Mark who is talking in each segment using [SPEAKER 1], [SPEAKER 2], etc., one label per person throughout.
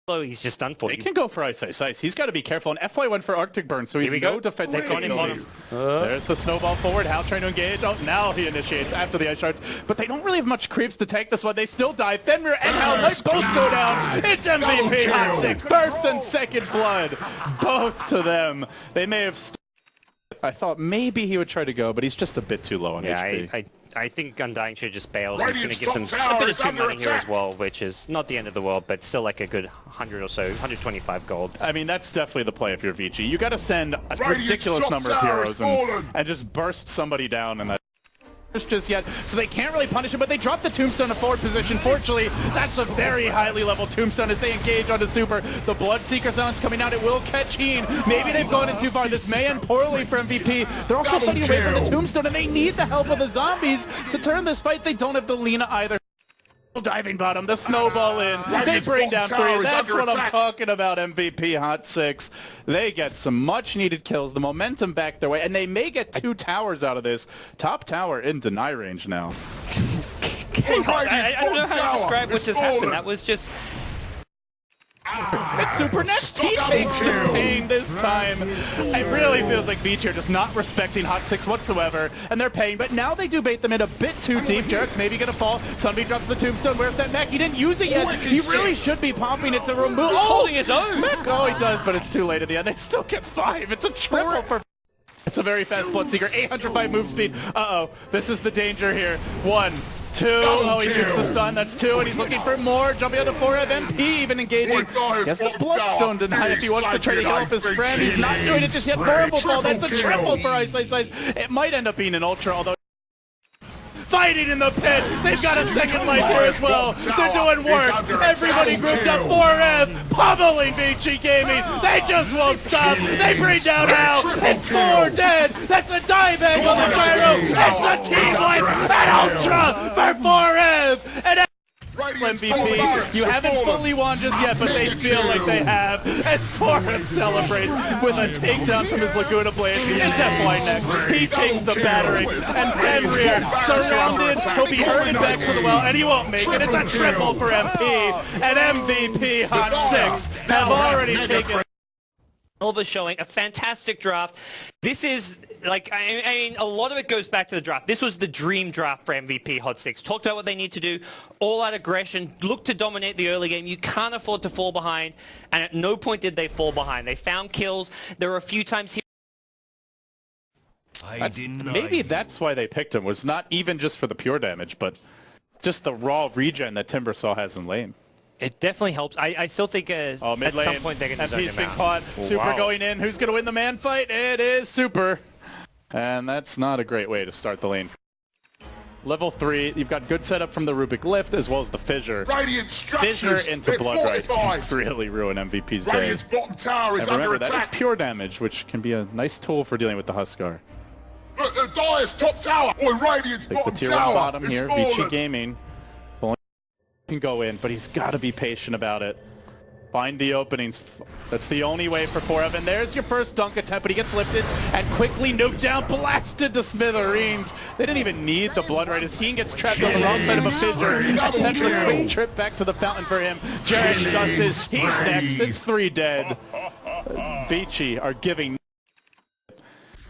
[SPEAKER 1] He's just done for
[SPEAKER 2] They
[SPEAKER 1] you.
[SPEAKER 2] can go for Ice Ice Ice. He's got to be careful. And FY went for Arctic Burn, so he's no defensive capabilities. There's the snowball forward. Hal trying to engage. Oh, now he initiates after the Ice Shards. But they don't really have much creeps to take this one. They still die. Fenrir and Hal might both go down. It's MVP Hot6. First and second blood. Both to them. They may have... I thought maybe he would try to go, but he's just a bit too low on HP.
[SPEAKER 1] I think Undying should just bail. He's going to give them a bit of true money here as well, which is not the end of the world, but still like a good 100 or so, 125 gold.
[SPEAKER 2] I mean, that's definitely the play if you're Vici. You got to send a ridiculous number of heroes and just burst somebody down and that. Just yet, so they can't really punish him, but they drop the tombstone to forward position. Fortunately, that's a very highly level tombstone as they engage onto Super. The Bloodseeker Silence coming out, it will catch Heen. Maybe they've gone in too far. This may end poorly for MVP. They're also fighting away from the tombstone, and they need the help of the zombies to turn this fight. They don't have the Lina either. Diving bottom, the snowball in, they bring down 3, that's what I'm talking about, MVP Hot6. They get some much needed kills, the momentum back their way, and they may get 2 towers out of this. Top tower in deny range now.
[SPEAKER 1] I don't know how to describe what just happened, that was just...
[SPEAKER 2] It's Super Next. He takes the pain this time. It really feels like Vici are just not respecting Hot6 whatsoever, and they're paying. But now they do bait them in a bit too deep. Jarek's maybe gonna fall. Sunbeam drops the tombstone. Where's that mech? He didn't use it yet. He really should be popping it to remove.
[SPEAKER 1] He's holding his own.
[SPEAKER 2] Mech. Oh, he does, but it's too late at the end. They still get 5. It's a triple for. It's a very fast Bloodseeker. 805 move speed. Uh-oh. This is the danger here. 1, 2. Oh, he shoots the stun. That's 2, and he's looking for more. Jumping on the 4 MP, even engaging. He has the Bloodstone deny if he wants to try to help his friend. He's not doing it just yet. Horrible ball. That's a triple for Ice Ice Ice. It might end up being an ultra, although... Fighting in the pit. They've got a second life here as well. They're doing work. Everybody grouped up. 4F pummeling Vici Gaming. They just won't stop. They bring down Hal. It's 4 dead. That's a dive egg on the gyro. It's a team wipe. An ultra for 4F. And MVP. You haven't fully won just yet, but they feel like they have. As 4F celebrates with a takedown from his Laguna Blade. It's FY next. He takes the battering. And Fenrir surrounded. He'll be herded back to the well, and he won't make it. It's a triple for MP. And MVP Hot6 have already taken.
[SPEAKER 1] Elva showing a fantastic draft. This is, like, I mean, a lot of it goes back to the draft. This was the dream draft for MVP Hot6. Talked about what they need to do, all out aggression, look to dominate the early game. You can't afford to fall behind, and at no point did they fall behind. They found kills. There were a few times here.
[SPEAKER 2] Maybe that's why they picked him, was not even just for the pure damage, but just the raw regen that Timbersaw has in lane.
[SPEAKER 1] It definitely helps. I still think at some point they're going to zone him
[SPEAKER 2] being
[SPEAKER 1] out.
[SPEAKER 2] caught. Super going in. Who's going to win the man fight? It is Super. And that's not a great way to start the lane. Level 3, you've got good setup from the Rubik Lift as well as the Fissure. Fissure into Blood Right can really ruin MVP's day.
[SPEAKER 3] Bottom tower is
[SPEAKER 2] and remember,
[SPEAKER 3] under attack.
[SPEAKER 2] that is pure damage, which can be a nice tool for dealing with the Huskar.
[SPEAKER 3] The Dire's top tower. Or Radiant's
[SPEAKER 2] Take the
[SPEAKER 3] bottom
[SPEAKER 2] tier
[SPEAKER 3] tower.
[SPEAKER 2] 1 bottom here.
[SPEAKER 3] Fallen.
[SPEAKER 2] Vici Gaming can go in, but he's got to be patient about it. Find the openings. That's the only way for 4F. And there's your first dunk attempt, but he gets lifted and quickly nuked down, blasted to smithereens. They didn't even need the Blood Right as Heen gets trapped on the wrong side of a Fissure. And that's a quick trip back to the fountain for him. Jarek Justice, he's next. It's 3 dead. Vici are giving...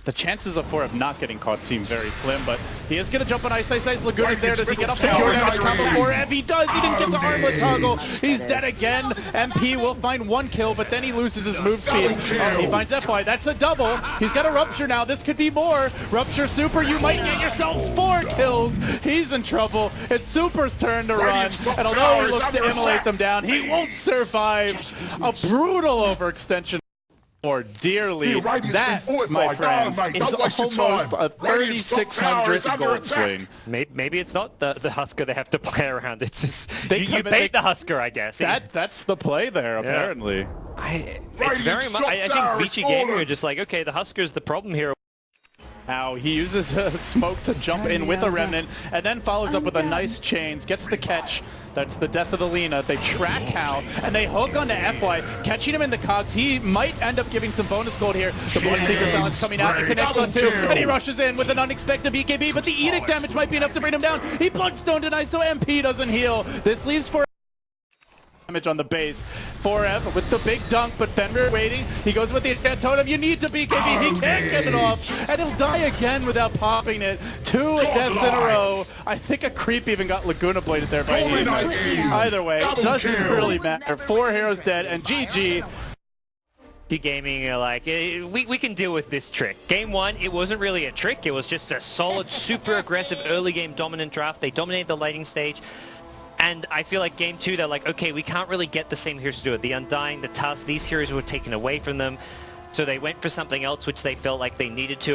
[SPEAKER 2] The chances of 4F not getting caught seem very slim, but he is going to jump on Ice Ice Ice. Laguna's there. Does he get up the pure damage combo? 4F, he does. He didn't get to armlet toggle. He's dead again. MP will find 1 kill, but then he loses his move speed. He finds FY. That's a double. He's got a Rupture now. This could be more. Rupture Super. You might get yourselves 4 kills. He's in trouble. It's Super's turn to run. And although he looks to immolate them down, he won't survive. A brutal overextension. More dearly, that, my friends, is almost a 3,600 gold swing.
[SPEAKER 1] Maybe it's not the Husker they have to play around. It's just you bait the Husker, I guess.
[SPEAKER 2] That's the play there, apparently.
[SPEAKER 1] It's very much. I think Vici Gaming are just like, okay, the Husker's the problem here.
[SPEAKER 2] Now he uses smoke to jump in with a remnant, and then follows up with a nice chains, gets the catch. That's the death of the Lina. They track Hal, and they hook onto FY, catching him in the cogs. He might end up giving some bonus gold here. The Bloodseeker Silence coming out, it connects on 2, and he rushes in with an unexpected BKB, but the Edict damage might be enough to bring him down. He Bloodstone denies, so MP doesn't heal. This leaves for damage on the base. 4F with the big dunk, but Fenrir waiting. He goes with the enchant totem. You need to be KB. He can't get it off, and he'll die again without popping it. 2 deaths in a row. I think a creep even got Laguna bladed there by Ian. Either way, doesn't really matter. 4 heroes dead, and GG.
[SPEAKER 1] Vici Gaming, you're like, we can deal with this trick. Game 1, it wasn't really a trick. It was just a solid, super aggressive early game dominant draft. They dominated the laning stage. And I feel like Game 2, they're like, okay, we can't really get the same heroes to do it. The Undying, the Tusk, these heroes were taken away from them. So they went for something else, which they felt like they needed to.